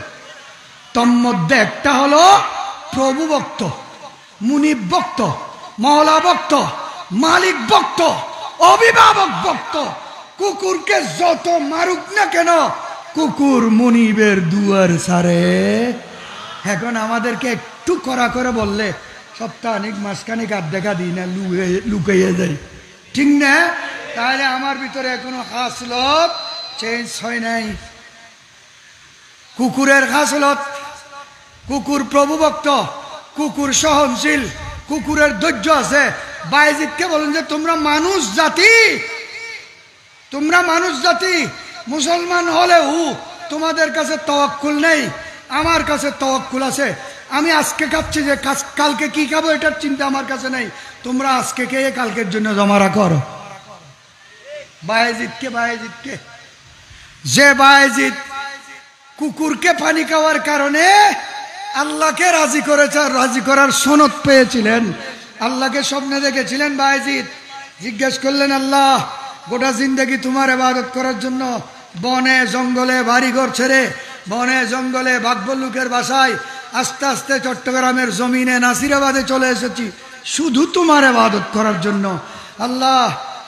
তোর মধ্যে একটা হলো প্রভু ভক্ত, মুনিব ভক্ত, মওলা ভক্ত, মালিক ভক্ত, অভিভাবক ভক্ত। কুকুরকে যত মারুক না কেন, কুকুর মুনিবের দুয়ার সারে। এখন আমাদেরকে একটু কড়া করে বললে সপ্তাহানিক মাসখানিক আর দেখা দিই না, লুকাইয়ে যায়, ঠিক না? তাহলে আমার ভিতরে এখনো খাসলত চেঞ্জ হয় নাই। কুকুরের খাসলত, কুকুর প্রভুভক্ত, কুকুর সহনশীল, কুকুরের ধৈর্য আছে। বায়েজিদকে বলেন যে তোমরা মানুষ জাতি, তোমরা মানুষ জাতি, মুসলমান হলেও তোমাদের কাছে তাওয়াক্কুল নেই, আমার কাছে তাওয়াক্কুল আছে। আমি আজকে খাচ্ছি যে কালকে কি খাবো এটার চিন্তা আমার কাছে নেই। তোমরা আজকে খেয়ে কালকের জন্য জমা রাখো। বায়েজিদকে যে বায়েজিদ কুকুরকে পানি খাওয়ার কারণে আল্লাহকে রাজি করেছে, রাজি করার সনদ পেয়েছিলেন। আল্লাহকে স্বপ্নে দেখেছিলেন বায়েজিদ, জিজ্ঞেস করলেন আল্লাহ গোটা জিন্দেগি তোমার ইবাদত করার জন্য বনে জঙ্গলে বাড়িঘর ছেড়ে বনে জঙ্গলে বাঘবল্লুকের বাসায় আস্তে আস্তে চট্টগ্রামের জমিনে নাসিরাবাদে চলে এসেছি শুধু তোমার ইবাদত করার জন্য। আল্লাহ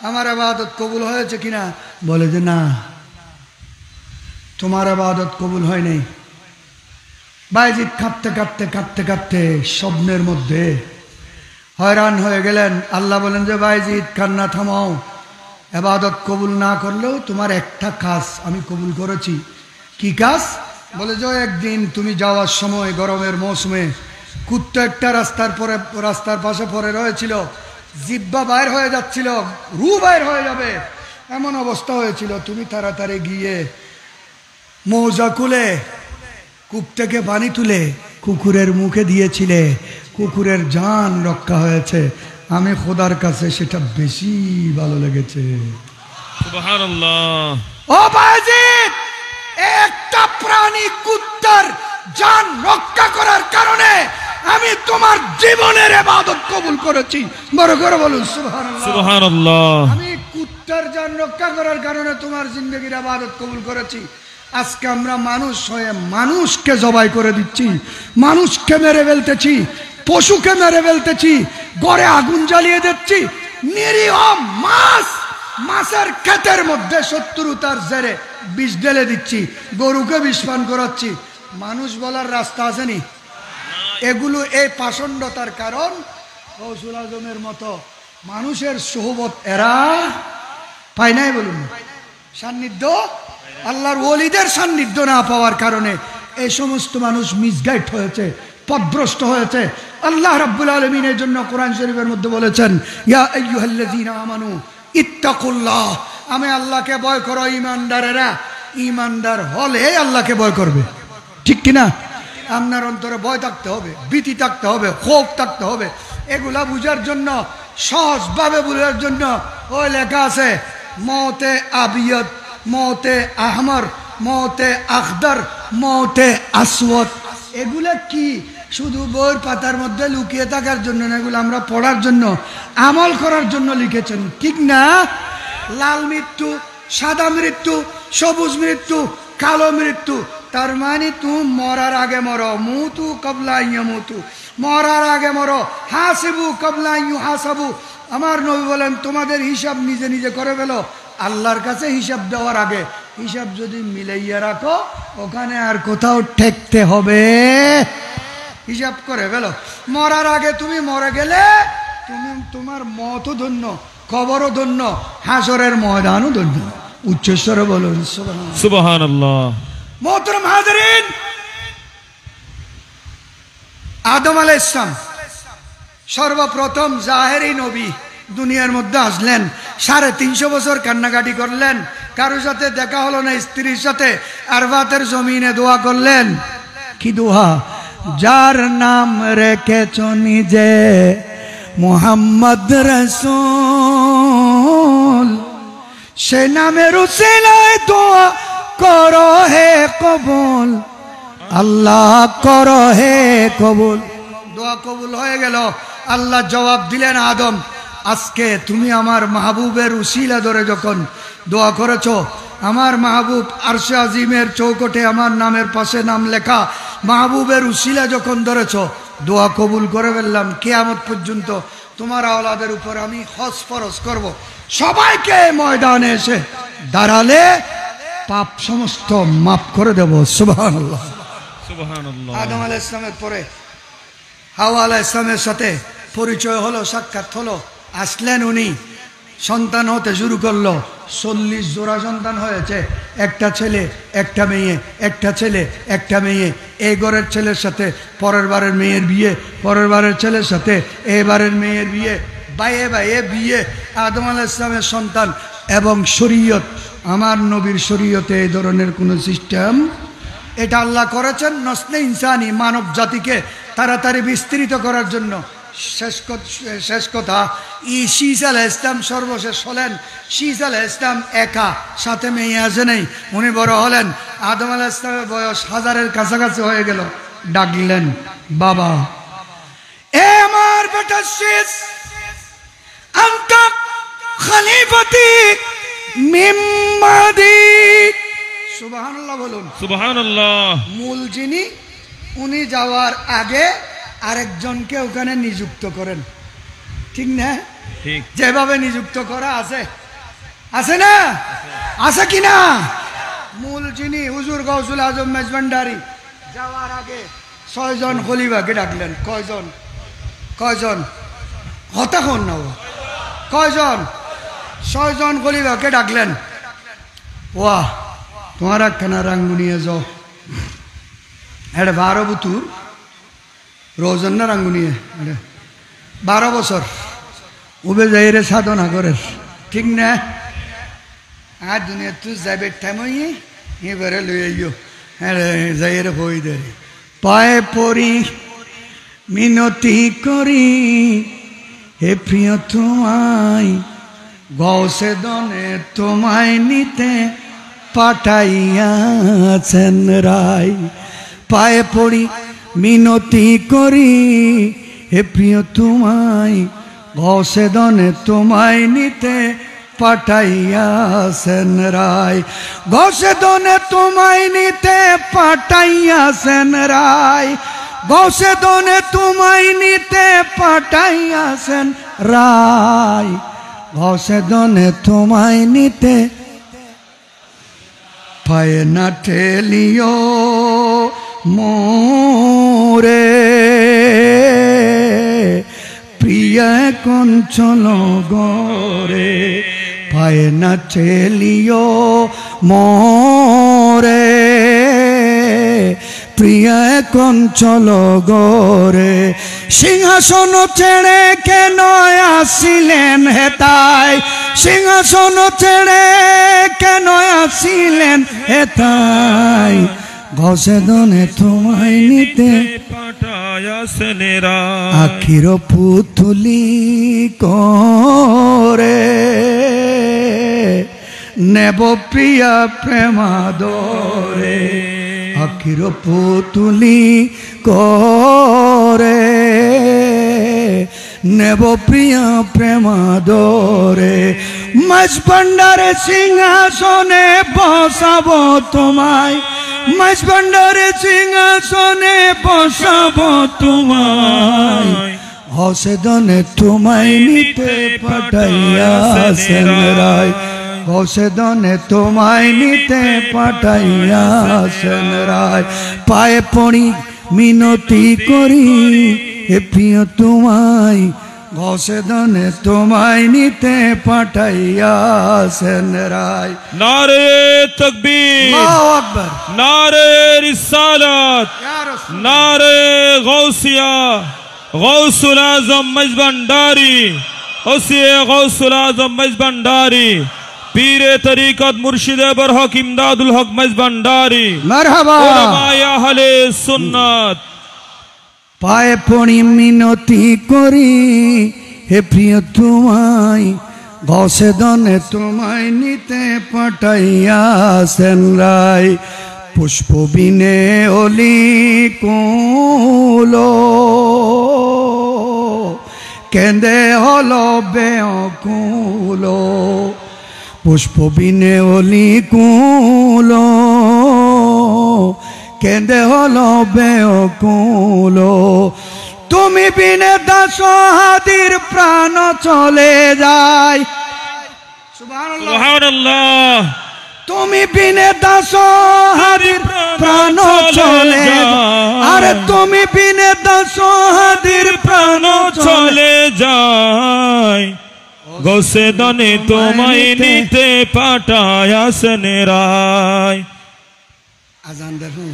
আমার ইবাদত কবুল হয়েছে কিনা? বলে যে না, তোমার ইবাদত কবুল হয় নাই। বায়েজিদ কাঁদতে স্বপ্নের মধ্যে হয়রান হয়ে গেলেন। আল্লাহ বলেন যে বায়েজিদ কান্না থামাও, ইবাদত কবুল না করলেও তোমার একটা কাজ আমি কবুল করেছি। কি কাজ? বলে যে একদিন তুমি যাওয়ার সময় গরমের মৌসুমে কুত্তা একটা রাস্তার পাশে পড়ে রয়েছিল, জিব্বা বাইর হয়ে যাচ্ছিল, রু বাইর হয়ে যাবে এমন অবস্থা হয়েছিল। তুমি তাড়াতাড়ি গিয়ে মৌজা খুলে কূপ থেকে পানি তুলে কুকুরের মুখে দিয়েছিলে, কুকুরের জান রক্ষা হয়েছে। আমি খোদার কাছে সেটা বেশি ভালো লেগেছে। সুবহানাল্লাহ। ও বায়েজিদ, একটা প্রাণী কুত্তার জান রক্ষা করার কারণে আমি তোমার জীবনের ইবাদত কবুল করেছি। বড় করে বলুন সুবহানাল্লাহ। সুবহানাল্লাহ। আমি কুত্তার জান রক্ষা করার কারণে তোমার জিন্দেগির ইবাদত কবুল করেছি। আজকে আমরা মানুষ হয়ে মানুষকে জবাই করে দিচ্ছি, মানুষকে মেরে ফেলতেছি, পশুকে মেরে ফেলতেছি, ঘরে আগুন জ্বালিয়ে দিচ্ছি, নিরীহ মাছের ক্ষেতের মধ্যে শত্রুতার জেরে বিষ ঢেলে দিচ্ছি, গরুকে বিষ পান করাচ্ছি। মানুষ বলার রাস্তা আসেনি। এগুলো এই পাষণ্ডতার কারণ। গৌসুল আজমের মতো মানুষের সোহবত এরা পায় নাই। বলুন সান্নিধ্য, আল্লাহর ওলিদের সান্নিধ্য না পাওয়ার কারণে এই সমস্ত মানুষ মিসগাইড হয়েছে, পথভ্রষ্ট হয়েছে। আল্লাহ রাব্বুল আলামিন এর জন্য কোরআন শরীফের মধ্যে বলেছেন, ইয়া আইয়ুহাল্লাযীনা আমানু ইত্তাকুল্লাহ, আমি আল্লাহকে ভয় করো ঈমানদারেরা। ঈমানদার হলে আল্লাহকে ভয় করবে, ঠিক কিনা? আপনার অন্তরে ভয় থাকতে হবে, ভীতি থাকতে হবে, ক্ষোভ থাকতে হবে। এগুলা বুঝার জন্য, সহজভাবে বুঝার জন্য ওই লেখা আছে মৌতে আবিয়ত, মৌতে আহমর, মৌতে আখদর, মৌতে আসওয়াদ। এগুলা কি শুধু বইয়ের পাতার মধ্যে লুকিয়ে থাকার জন্য না, এগুলো আমরা পড়ার জন্য, আমল করার জন্য লিখেছেন, ঠিক না? লাল মৃত্যু, সাদা মৃত্যু, সবুজ মৃত্যু, কালো মৃত্যু। তার মানে তুমি মরার আগে মরো, মুতু কবলা ইয়ামুতু, মরার আগে মরো, হাসিবু কবলা ইউহাসাবু। আমার নবী বলেন তোমাদের হিসাব নিজে নিজে করে ফেলো, আল্লাহর কাছে হিসাব দেওয়ার আগে হিসাব যদি মিলাইয়া রাখো, ওখানে আর কোথাও ঠেকতে হবে। হিসাব করে ফেলো। মরার আগে তুমি মরে গেলে তুমি তোমার মতও ধন্য, কবরও ধন্য, হাসরের ময়দানও ধন্য। উচ্চস্বরে বলুন সুবহানাল্লাহ। মোহতরম হাজিরিন, আদম আলাইহিস সালাম সর্বপ্রথম জাহেরি নবী দুনিয়ার মধ্যে আসলেন। 350 বছর কান্নাকাটি করলেন, কারোর সাথে দেখা হলো না, স্ত্রীর সাথে আরবাতের জমিনে দোয়া করলেন। কি দোয়া? যার নাম রেখেছ নিজে মুহাম্মদ রাসূল, সে নামের উসিলায় দোয়া করো হে কবুল, আল্লাহ করো হে কবুল। দোয়া কবুল হয়ে গেল। আল্লাহ জবাব দিলেন, আদম আজকে তুমি আমার মাহবুবের উসিলা ধরে যখন দোয়া করেছো, আমার মাহবুব আরশে আজিমের চৌকটে আমার নামের পাশে নাম লেখা মাহবুবের উসিলা যখন ধরেছো, দোয়া কবুল করে ফেললাম। কিয়ামত পর্যন্ত তোমার আওলাদের উপর আমি হজ ফরজ করব। সবাইকে ময়দানে এসে দাঁড়ালে পাপ সমস্ত মাফ করে দেব। সুবহানাল্লাহ। সুবহানাল্লাহ। আদম আলাইহিস সালামের পরে হাওয়া আলাইহিস সালামের সাথে পরিচয় হলো, সাক্ষাৎ হলো। আসলেন উনি, সন্তান হতে শুরু করলো। 40 জোড়া সন্তান হয়েছে, একটা ছেলে একটা মেয়ে, একটা ছেলে একটা মেয়ে। এই ঘরের ছেলের সাথে পরের বারের মেয়ের বিয়ে, পরের বারের ছেলের সাথে এবারের মেয়ের বিয়ে, বাইয়ে বাইয়ে বিয়ে। আদম আলাইহিস সালামের সন্তান। এবং শরীয়ত, আমার নবীর শরীয়তে এই ধরনের কোনো সিস্টেম, এটা আল্লাহ করেছেন নসলে ইনসানি, মানব জাতিকে তাড়াতাড়ি বিস্তৃত করার জন্য শেষ কথা শীস আলাইহিস সালাম সর্বশেষ হলেন। শীস আলাইহিস সালাম একা, সাথে মেয়ে আছে নেই, উনি বড় হলেন। আদম আলাইহিস সালামের বয়স 1000-এর কাছাকাছি হয়ে গেল। ডাকলেন, বাবা, এ আমার বেটা শীস, আনতা খলিফাতি মিন বাদি। সুবহানাল্লাহ বলুন। সুবহানাল্লাহ। মূল যিনি, উনি যাওয়ার আগে আরেকজনকে ওখানে নিযুক্ত করেন, ঠিক না? ঠিক। যেভাবে নিযুক্ত করা আছে, আছে না? আছে কিনা? মূল যিনি হুজুর গাউসুল আজম মেজবান্ডারি যাওয়ার আগে 6 জন খলিফাকে ডাকলেন। কয়জন? কয়জন? হতাখন না, কয়জন? 6 জন খলিফাকে ডাকলেন। ওয়াহ, তোমারা কেনা রাঙ্গুনিয়ে যাও, এটা 12 বুতুর রোজন না রাঙ্গুনিয়ে, 12 বছর উবে যাইরে সাধনা করে, ঠিক না? আর দুনিয়া তুই যাবে টাইমই এবারে লই আইও, হ্যাঁ যাইরে হই দে। পায়ে পড়ি মিনতি করি, হে প্রিয় তোমায় গৌসে দনে তোমায় নিতে পাঠাইয়াছেন রায়। পায়ে পড়ি মিনতি করি, হে প্রিয় তোমায় গৌসে দনে তোমায় নিতে পাঠাইয়াছেন রায়। গৌসে দনে তোমায় নিতে পাঠাইয়াছেন রায়। গৌসে দনে তোমায় নিতে পাঠাইয়াছেন রায়। গৌসে দনে তোমায় নিতে পায়ে না ঠেলিও মোরে, প্রিয়া কঞ্চল গরে। পায়ে না ঠেলিও মোরে, প্রিয়া কঞ্চল গরে। সিংহাসন ছেড়ে কেন আসিলেন হেতাই? সিংহাসন ছেড়ে কেন আসিলেন হেতাই? ঘষে দনে তোমায় নিতে পাঠাইয়াছেন রায়। আখির পুতুলি করে নেব প্রিয়া প্রেমাদরে। আখির পুতুলি করে নেব প্রিয়া প্রেমাদরে। মেজবান্ডারে সিংহাসনে বসাবো তোমায়, মেজবান্ডারে সিংহাসনে বসাবো তোমায়। হসে দনে তোমায় নিতে পাঠাইয়াছেন রায়। হসে দনে তোমায় নিতে পাঠাইয়াছেন রায়। পায়ে পড়ি মিনতি করি, হে প্রিয় তোমায় ঘষে দনে তোমায় নিতে পাঠাইয়াছেন রায়। নারে তাকবীর, আল্লাহু আকবার, নারে রিসালাত, নারে গৌসিয়া। গৌসুল আজম মেজবান্ডারি, ওসিয়ে গৌসুল আজম মেজবান্ডারি, পীরে তরিকত মুর্শিদে বরহক ইমদাদুল হক মেজবান্ডারি, মারহাবা। উলামায়ে আহলে সুন্নাত। পায়ে পড়ি মিনতি করি, হে প্রিয় তোমায় ঘষে দনে তোমায় নিতে পাঠাইয়াছেন রায়। পুষ্প বিনে অলি কুলো, কেঁদে হলো বেকুলো। পুষ্প বিনে অলি কুলো, কেঁদে হলো বেকুলো। তুমি বিনে দাসহাদির প্রাণ চলে যায়। সুবহানাল্লাহ। তুমি বিনে দাসহাদির প্রাণ চলে যায়। আরে তুমি বিনে দাসহাদির প্রাণ চলে যায়। গৌসে দনে তোমায় নিতে পাঠাইয়াছেন রায়। আজান দেখুন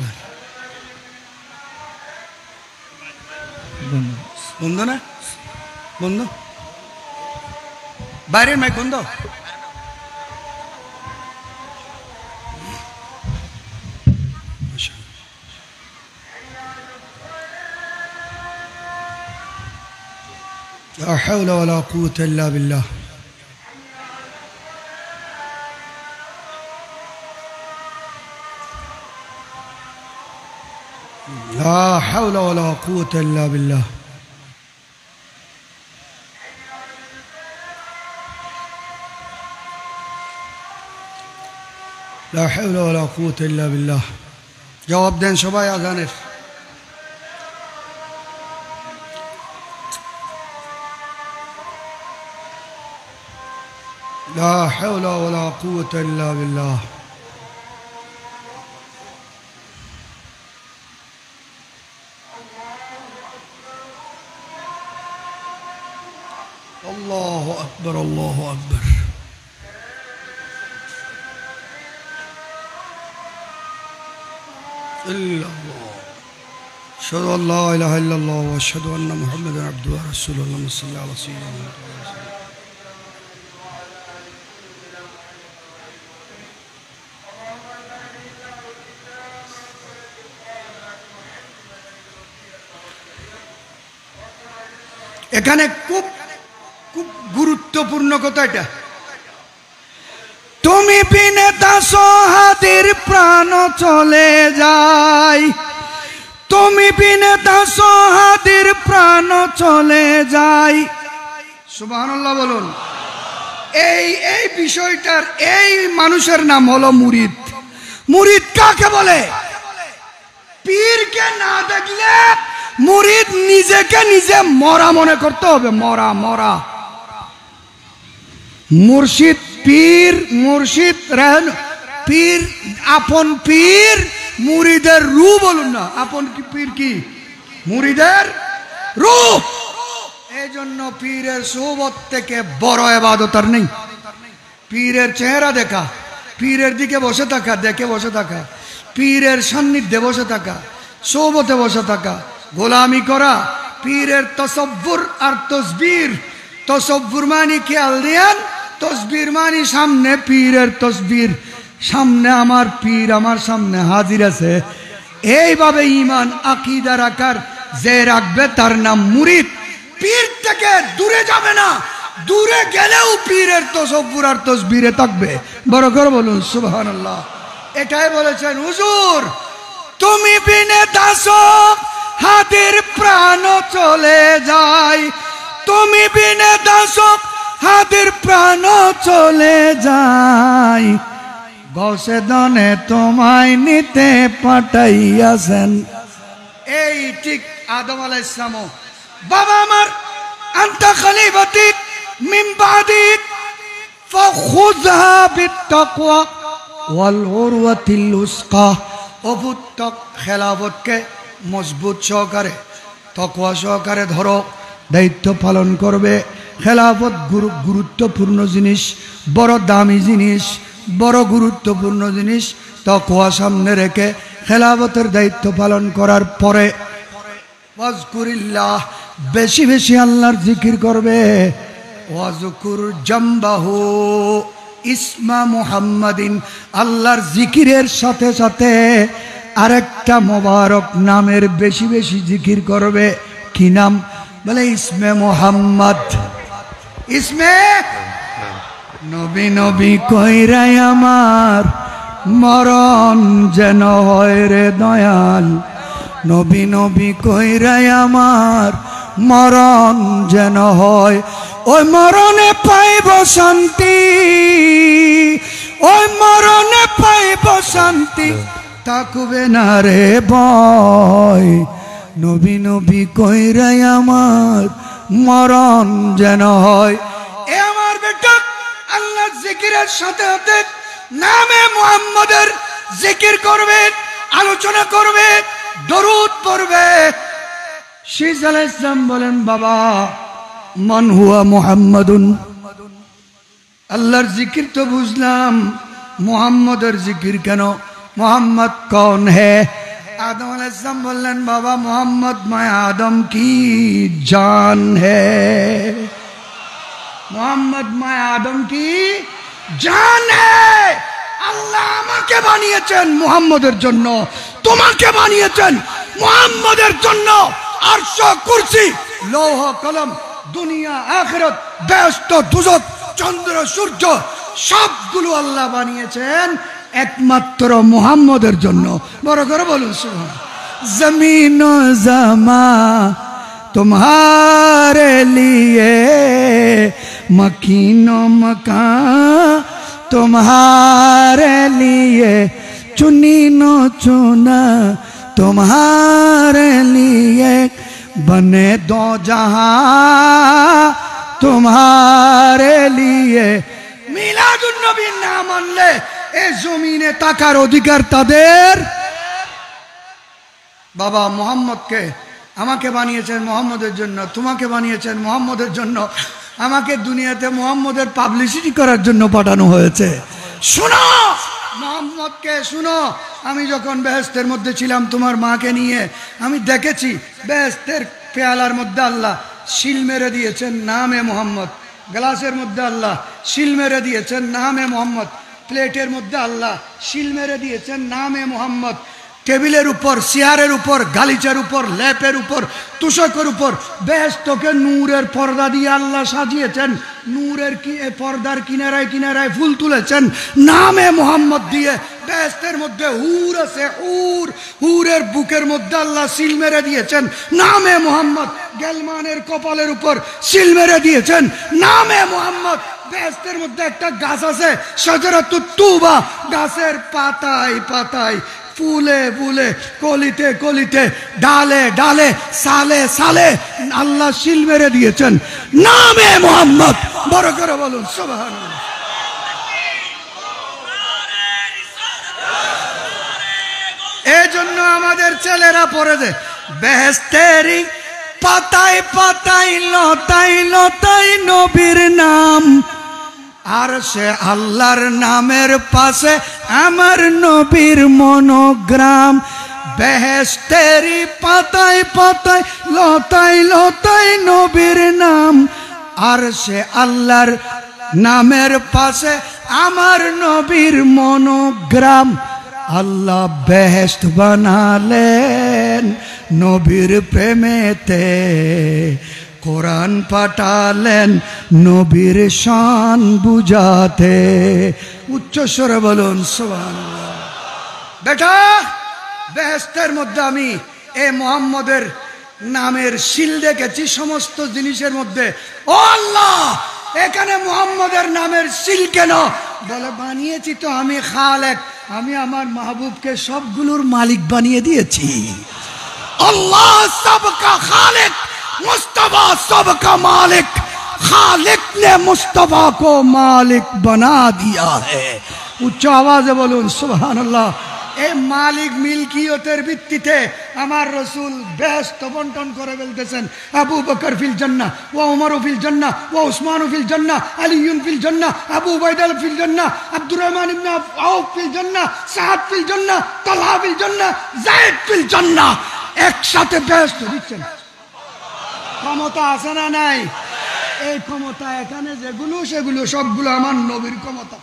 বন্ধ না, বন্ধ, বাইরের মাইক বন্ধ। لا حول ولا قوة إلا بالله. لا حول ولا قوة إلا بالله. لا حول ولا قوة إلا بالله. جواب দেন সবাই আযানের। لا حول ولا قوة إلا بالله. الله أكبر الله أكبر. إلا الله. أشهد أن لا إله إلا الله وأشهد أن محمدا عبده ورسوله. اللهم صل على سيدنا محمد. এখানে খুব খুব গুরুত্বপূর্ণ কথা এটা। তুমি বিনে দাসহাদের প্রাণ চলে যায়, তুমি বিনে দাসহাদের প্রাণ চলে যায়। সুবহানাল্লাহ বলুন। এই বিষয়টার এই মানুষের নাম হলো মুরিদ। মুরিদ কাকে বলে? পীরকে না দেখলে মুরিদ নিজেকে নিজে মরা মনে করতে হবে। মরা মরা। মুর্শিদ পীর, মুর্শিদ রেন পীর, আপন পীর মুরিদের রূহ বলুন না। আপন কি পীর কি? মুরিদের রূহ। এই জন্য পীরের সোহবত থেকে বড় ইবাদত আর নেই। পীরের চেহারা দেখা, পীরের দিকে বসে থাকা, দেখে বসে থাকা, পীরের সান্নিধ্যে বসে থাকা, সোহবতে বসে থাকা, গোলামি করা, পীরের তসব্বুর আর তসবির। তসব্বুর মানি খেয়াল দিয়ান, তসবির মানি সামনে পীরের তসবির, সামনে আমার পীর আমার সামনে হাজির আছে। এইভাবে ঈমান আকীদা রাখার যে রাখবে তার নাম মুরিদ। পীর থেকে দূরে যাবে না, দূরে গেলেও পীরের তসব্বুর আর তসবিরে থাকবে। বড় করে বলুন সুবহানাল্লাহ। এটাই বলেছেন হুজুর, তুমি বিনে দাসক হাতের প্রাণ চলে যায়, তুমি বিনে দাসক হাতের প্রাণ চলে যায়, গৌসে দনে তোমায় নিতে পাঠাইয়াছেন। এই ঠিক আদম আলাইহিস সালাম, বাবা আমার আনতা খলিফাতি মিন বাদি ফাখুযহা বিত্তাকওয়া ওয়াল উরওয়াতিল উসকা। অভুত্তক খেলাফতকে মজবুত সহকারে তাকওয়া সহকারে ধরো, দায়িত্ব পালন করবে। খেলাফত গুরুত্বপূর্ণ জিনিস, বড় দামি জিনিস, বড় গুরুত্বপূর্ণ জিনিস। তাকওয়া সামনে রেখে খেলাফতের দায়িত্ব পালন করার পরে ওয়াজকুরিল্লাহ, বেশি বেশি আল্লাহর জিকির করবে। ওয়াজকুর জামবাহু ইসমা মুহাম্মাদিন, আল্লাহর জিকিরের সাথে সাথে আরেকটা মোবারক নামের বেশি বেশি জিকির করবে। কি নাম? বলে ইসমে মুহাম্মদ। ইসমে নবী নবী কইরাই আমার মরণ যেন হয় রে দয়াল, নবী নবী কইরাই আমার মরণ যেন হয়। ওই মরণে পাইব শান্তি, ওই মরণে পাইব শান্তি, থাকবে না রে ভয়, নবী নবী কইরাই আমার মরণ যেন হয়। এ আমার বেটা আল্লাহর জিকিরের সাথে সাথে নামে মুহাম্মদের জিকির করবে, আলোচনা করবে, দরুদ পড়বে। শীষ আলাইহিস সালাম বলেন, বাবা মান হুয়া মুহাম্মাদুন, আল্লাহর জিকির তো বুঝলাম, মুহাম্মদের জিকির কেন? मोहम्मद कौन है? आदम अलैहिस्सलाम बोलन, बाबा मोहम्मद मैं आदम की जान है, मोहम्मद मैं आदम की जान है। আল্লাহ আমাকে বানিয়েছেন মুহাম্মদের জন্য, তোমাকে বানিয়েছেন মুহাম্মদের জন্য। আরশ কুরসি লৌহ কলম দুনিয়া আখিরাত, বেহেশত দোজখ, চন্দ্র সূর্য সবগুলো আল্লাহ বানিয়েছেন একমাত্র মুহাম্মদের জন্য। বড় করে বলুন সুবহান। জমিন ও জামা तुम्हारे लिए, मकीनो मकान तुम्हारे लिए, चुनी नो चुना तुम्हारे लिए, बने दो जहां तुम्हारे लिए। মিলাদুন নবীর নাম আনলে এই জমিনে তাকার অধিকার তাদের। বাবা মুহাম্মদকে আমাকে বানিয়েছেন মুহাম্মদের জন্য, তোমাকে বানিয়েছেন মুহাম্মদের জন্য, আমাকে দুনিয়াতে মুহাম্মদের পাবলিসিটি করার জন্য পাঠানো হয়েছে। শুনো মুহাম্মদকে, শুনো। আমি যখন বেহেশতের মধ্যে ছিলাম তোমার মাকে নিয়ে, আমি দেখেছি বেহেশতের পেয়ালার মধ্যে আল্লাহ শিল মেরে দিয়েছেন নামে মুহাম্মদ, গ্লাসের মধ্যে আল্লাহ শিল মেরে দিয়েছেন নামে মুহাম্মদ, প্লেটের মধ্যে আল্লাহ শিল মেরে দিয়েছেন নামে মুহাম্মদ, টেবিলের উপর, চেয়ারের উপর, গালিচার উপর, ল্যাপের উপর, তুষকের উপর বেহেশতকে নূরের পর্দা দিয়ে আল্লাহ সাজিয়েছেন। নূরের পর্দার কিনারায় কিনারায় ফুল তুলেছেন নামে মুহাম্মদ দিয়ে। বেহেশতের মধ্যে হুর আছে, হুর, হুরের বুকের মধ্যে আল্লাহ সিল মেরে দিয়েছেন নামে মুহাম্মদ। গেলমানের কপালের উপর সিল মেরে দিয়েছেন নামে মুহাম্মদ। বেহেশতের মধ্যে একটা গাছ আছে শাজারাতুত তুবা, গাছের পাতায় পাতায়, ফুলে ফুলে, কলিতে কলিতে, ডালে ডালে, সালে সালে আল্লাহ শিল মেরে দিয়েছেন নামে মুহাম্মদ। বড় করে বলুন সুবহানাল্লাহ। এই জন্য আমাদের ছেলেরা পড়ে যে বেহেশতেরি পাতায় পাতায়, লতায় লতায় নবীর নাম, আর সে আল্লাহর নামের পাশে আমার নবীর মনোগ্রাম। বেহেশতেরি পাতায় পাতায়, লতায় লতায় নবীর নাম, আর সে আল্লাহর নামের পাশে আমার নবীর মনোগ্রাম। আল্লাহ বেহেশত বানালেন নবীর প্রেমেতে, কোরআন পাঠালেন নবীর শান বুঝাতে। উচ্চ স্বরে বলুন সুবহানাল্লাহ। বেটা, বেহেশতের মধ্যে আমি এই মুহাম্মদের নামের শিল দেখেছি সমস্ত জিনিসের মধ্যে। ও আল্লাহ, এখানে মুহাম্মদের নামের শিল কেন? বলে বানিয়েছি তো আমি খালেক, আমি আমার মাহবুবকে সবগুলোর মালিক বানিয়ে দিয়েছি। আল্লাহ সবকা খালেক, मुस्तफा सबका मालिक, खालिक ने मुस्तफा को मालिक बना दिया है। उच्च आवाज़े बोलून सुबहानाल्लाह। এই মালিক মিল্কিয়তের ভিত্তিতে আমার রাসূল বেহেশত বন্টন করে বলতেছেন, আবু বকর ফিল জান্নাহ, ওয়া উমর ফিল জান্নাহ, ওয়া উসমান ফিল জান্নাহ, আলী ফিল জান্নাহ, আবু উবাইদা ফিল জান্নাহ, আব্দুর রহমান ইবনে আউফ ফিল জান্নাহ, সাদ ফিল জান্নাহ, তালহা ফিল জান্নাহ, যায়েদ ফিল জান্নাহ। একসাথে বেহেশত দিচ্ছেন। ক্ষমতা আছে না নাই? এই ক্ষমতা এখানে যেগুলো সেগুলো সবগুলো আমার নবীর ক্ষমতা।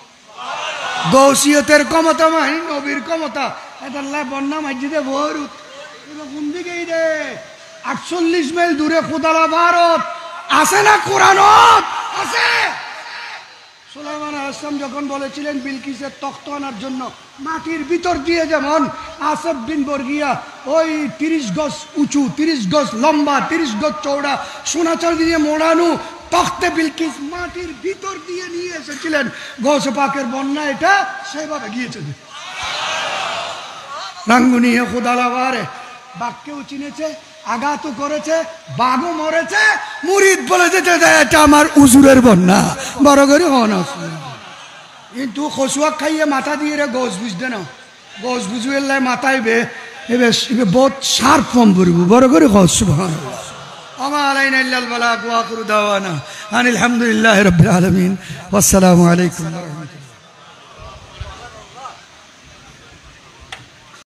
গৌসিয়তের ক্ষমতা মানে নবীর ক্ষমতা। এটা বন্যা মসজিদে ভরুত কোন দিকে রে 48 মাইল দূরে খোদালা ভারত আছে না? কোরআনত আছে। সুলাইমান আলাইহিস সালাম যখন বলেছিলেন বিলকিসের তখ্ত আনার জন্য, মাটির ভিতর দিয়ে যেমন আসফ বিন বরগিয়া ওই 30 গজ উঁচু, 30 গজ লম্বা, 30 গজ চওড়া সোনা চাঁদি দিয়ে মোড়ানো তখ্তে বিলকিস মাটির ভিতর দিয়ে নিয়ে এসেছিলেন। গৌসে পাকের বন্যা এটা সেভাবে গিয়েছে। রাঙ্গুনিয়ে খোদালাবারে বাঘকেও চিনেছে, আঘাতও করেছে, বাঘও মরেছে। মুরিদ বলেছে এটা আমার উজুরের বন্যা। বড় করে হন কিন্তু খসুয়া খাইয়ে মাথা দিয়ে রে গোস বুঝতে না, গোস বুঝুয়ের লাই মাথায় বে এবে বহুত শার্প ফর্ম করব। বড় করে হস সুবহানাল্লাহ। আমা আলাইনা ইল্লাল বালাগ ওয়া আখিরু দাওয়ানা আনিল হামদুলিল্লাহি রাব্বিল আলামিন। ওয়াসসালামু আলাইকুম ওয়া রাহমাতুল্লাহ।